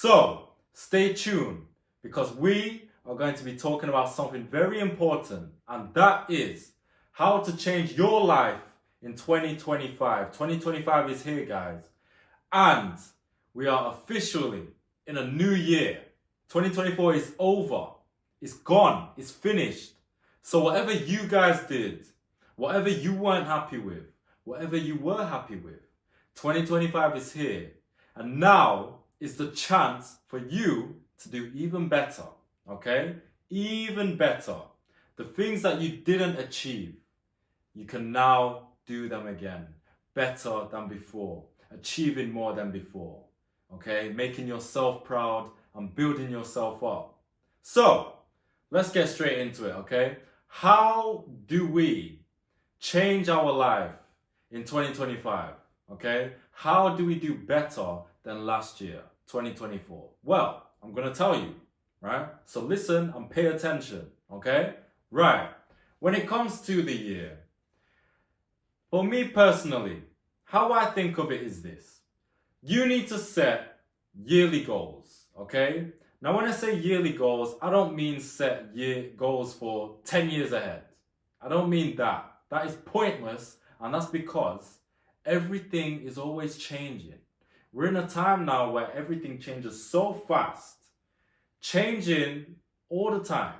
So stay tuned because we are going to be talking about something very important, and that is how to change your life in 2025. 2025 is here, guys, and we are officially in a new year. 2024 is over, it's gone, it's finished. So, whatever you guys did, whatever you weren't happy with, whatever you were happy with, 2025 is here, and now is the chance for you to do even better, okay? Even better. The things that you didn't achieve, you can now do them again, better than before, achieving more than before, okay? Making yourself proud and building yourself up. So, let's get straight into it, okay? How do we change our life in 2025, okay? How do we do better than last year, 2024? Well, I'm gonna tell you, right? So listen and pay attention, okay? Right. When it comes to the year, for me personally, how I think of it is this. You need to set yearly goals, okay? Now, when I say yearly goals, I don't mean set goals for 10 years ahead. I don't mean that. That is pointless, and that's because everything is always changing. We're in a time now where everything changes so fast, changing all the time.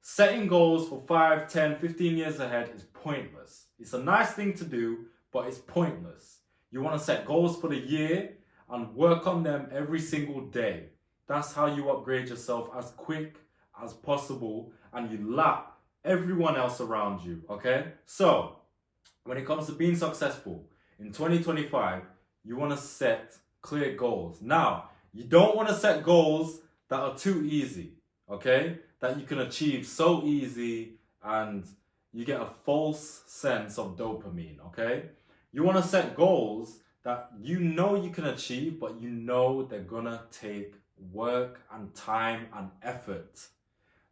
Setting goals for 5, 10, 15 years ahead is pointless. It's a nice thing to do, but it's pointless. You want to set goals for the year and work on them every single day. That's how you upgrade yourself as quick as possible, and you lap everyone else around you, okay? So, when it comes to being successful in 2025, you want to set clear goals. Now, you don't want to set goals that are too easy, okay? That you can achieve so easy and you get a false sense of dopamine, okay? You want to set goals that you know you can achieve, but you know they're gonna take work and time and effort.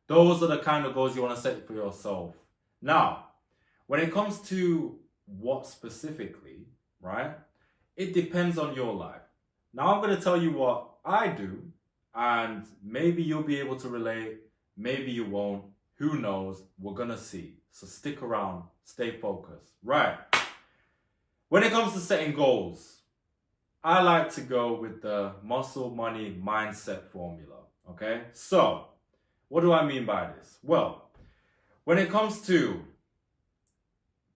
Those are the kind of goals you want to set for yourself. Now, when it comes to what specifically, right? It depends on your life. Now I'm going to tell you what I do, and maybe you'll be able to relate, maybe you won't. Who knows? We're going to see. So stick around, stay focused. Right. When it comes to setting goals, I like to go with the muscle money mindset formula, okay? So, what do I mean by this? Well, when it comes to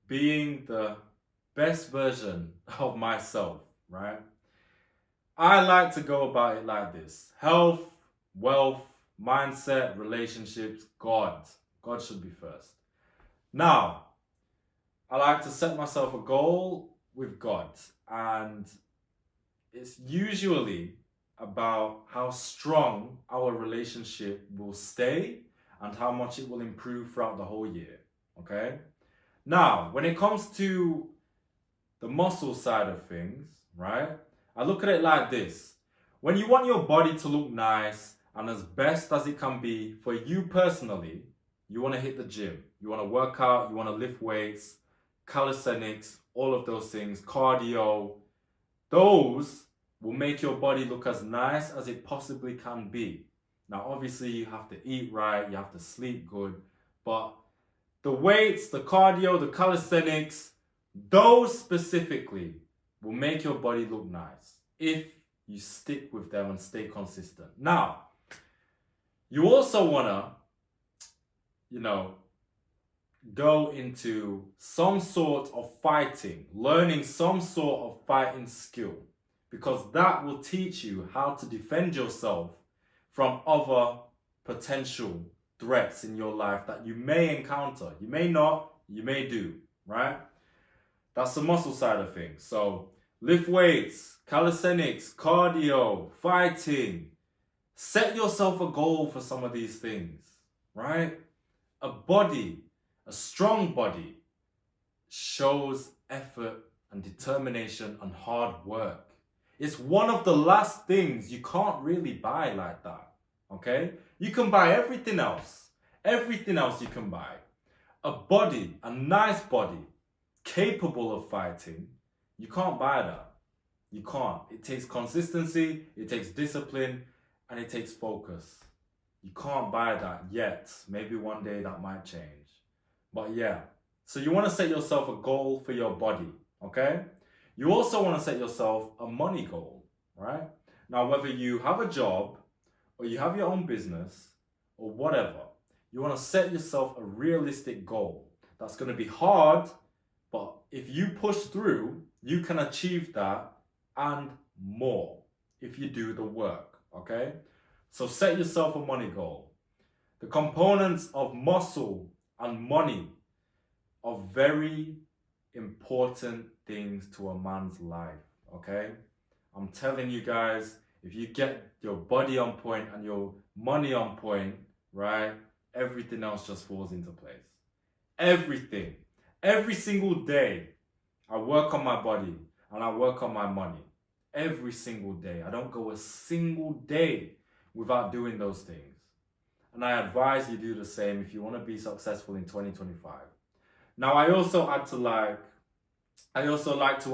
being the best version of myself, right? I like to go about it like this. Health, wealth, mindset, relationships, God. God should be first. Now, I like to set myself a goal with God, and it's usually about how strong our relationship will stay and how much it will improve throughout the whole year, okay? Now, when it comes to the muscle side of things, right? I look at it like this. When you want your body to look nice and as best as it can be for you personally, you want to hit the gym. You want to work out, you want to lift weights, calisthenics, all of those things, cardio. Those will make your body look as nice as it possibly can be. Now, obviously, you have to eat right, you have to sleep good, but the weights, the cardio, the calisthenics, those specifically will make your body look nice if you stick with them and stay consistent. Now, you also want to, go into some sort of fighting, learning some sort of fighting skill, because that will teach you how to defend yourself from other potential threats in your life that you may encounter. You may not, you may do, right? That's the muscle side of things. So lift weights, calisthenics, cardio, fighting. Set yourself a goal for some of these things, right? A strong body shows effort and determination and hard work. It's one of the last things you can't really buy like that, okay? You can buy everything else. Everything else you can buy. A body, a nice body, capable of fighting, you can't buy that. You can't. It takes consistency, it takes discipline, and it takes focus. You can't buy that yet. Maybe one day that might change. But yeah, so you want to set yourself a goal for your body, okay? You also want to set yourself a money goal, right? Now, whether you have a job or you have your own business or whatever, you want to set yourself a realistic goal. That's going to be hard, but if you push through, you can achieve that and more if you do the work, okay? So set yourself a money goal. The components of muscle and money are very important things to a man's life, okay? I'm telling you guys, if you get your body on point and your money on point, right, everything else just falls into place. Everything. Every single day, I work on my body and I work on my money. Every single day. I don't go a single day without doing those things. And I advise you do the same if you want to be successful in 2025. Now, I also like to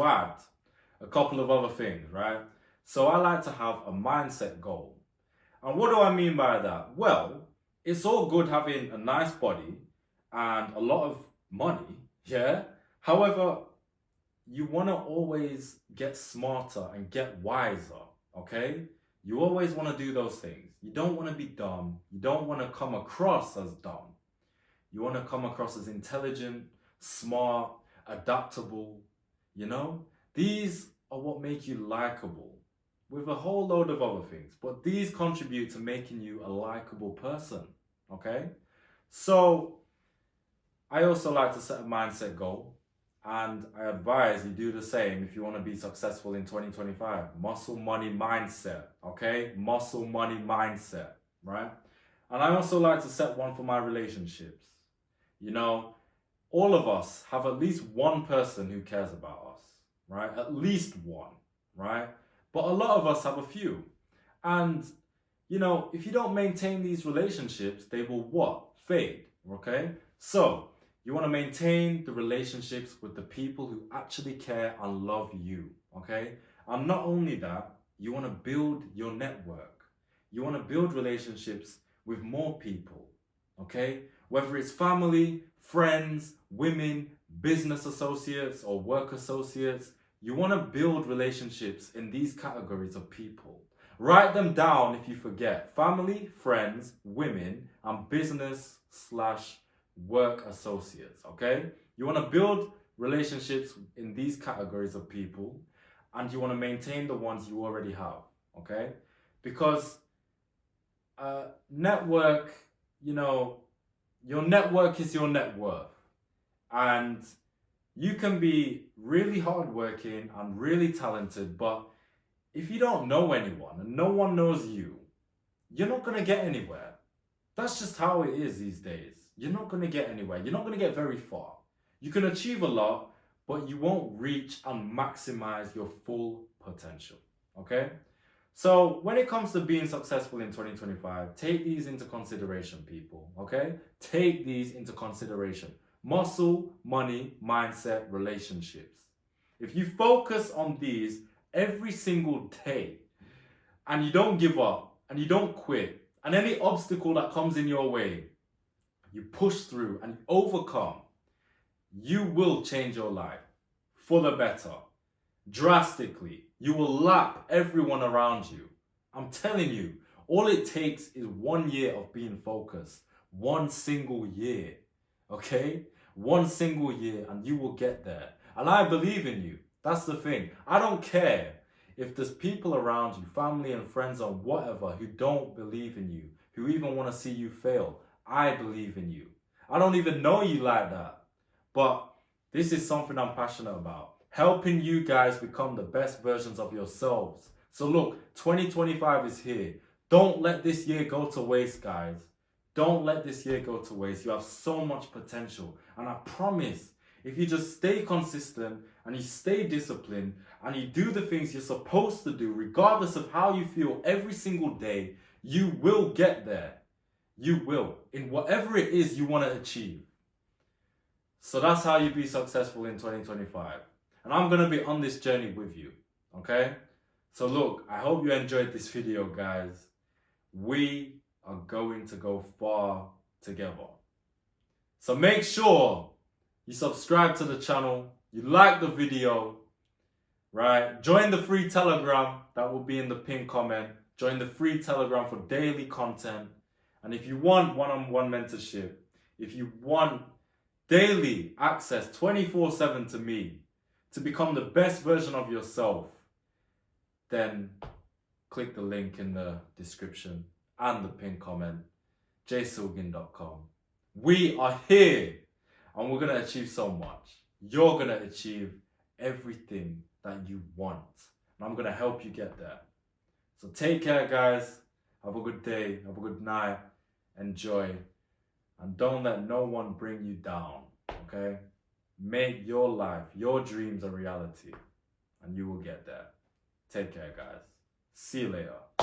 add a couple of other things, right? So I like to have a mindset goal. And what do I mean by that? Well, it's all good having a nice body and a lot of money, yeah? However, you want to always get smarter and get wiser, okay? You always want to do those things. You don't want to be dumb. You don't want to come across as dumb. You want to come across as intelligent, smart, adaptable, you know? These are what make you likable, with a whole load of other things. But these contribute to making you a likable person, okay? So, I also like to set a mindset goal. And I advise you do the same if you want to be successful in 2025. Muscle, money, mindset, okay? Muscle, money, mindset, right? And I also like to set one for my relationships. You know, all of us have at least one person who cares about us, right? At least one, right? But a lot of us have a few. And, you know, if you don't maintain these relationships, they will what? Fade, okay? So, you want to maintain the relationships with the people who actually care and love you, okay? And not only that, you want to build your network. You want to build relationships with more people, okay? Whether it's family, friends, women, business associates, or work associates, you want to build relationships in these categories of people. Write them down if you forget. Family, friends, women, and business/work associates, okay? You want to build relationships in these categories of people, and you want to maintain the ones you already have, okay? Because network, you know, your network is your net worth. And you can be really hardworking and really talented, but if you don't know anyone and no one knows you, you're not going to get anywhere. That's just how it is these days. You're not going to get anywhere. You're not going to get very far. You can achieve a lot, but you won't reach and maximize your full potential, okay? So when it comes to being successful in 2025, take these into consideration, people, okay? Take these into consideration. Muscle, money, mindset, relationships. If you focus on these every single day and you don't give up and you don't quit, and any obstacle that comes in your way, you push through and overcome, you will change your life for the better, drastically. You will lap everyone around you. I'm telling you, all it takes is 1 year of being focused. 1 single year, okay? 1 single year and you will get there. And I believe in you. That's the thing. I don't care if there's people around you, family and friends or whatever, who don't believe in you, who even want to see you fail. I believe in you. I don't even know you like that. But this is something I'm passionate about. Helping you guys become the best versions of yourselves. So look, 2025 is here. Don't let this year go to waste, guys. Don't let this year go to waste. You have so much potential. And I promise, if you just stay consistent and you stay disciplined and you do the things you're supposed to do, regardless of how you feel every single day, you will get there. You will. In whatever it is you want to achieve. So that's how you be successful in 2025. And I'm going to be on this journey with you. Okay? So look, I hope you enjoyed this video, guys. we are going to go far together. So make sure you subscribe to the channel, you like the video, right? Join the free Telegram that will be in the pinned comment. Join the free Telegram for daily content. And if you want one-on-one mentorship, if you want daily access 24/7 to me to become the best version of yourself, then click the link in the description and the pinned comment, jsilgin.com. We are here and we're going to achieve so much. You're going to achieve everything that you want. And I'm going to help you get there. So take care, guys. Have a good day. Have a good night. Enjoy. And don't let no one bring you down. Okay? Make your life, your dreams a reality. And you will get there. Take care, guys. See you later.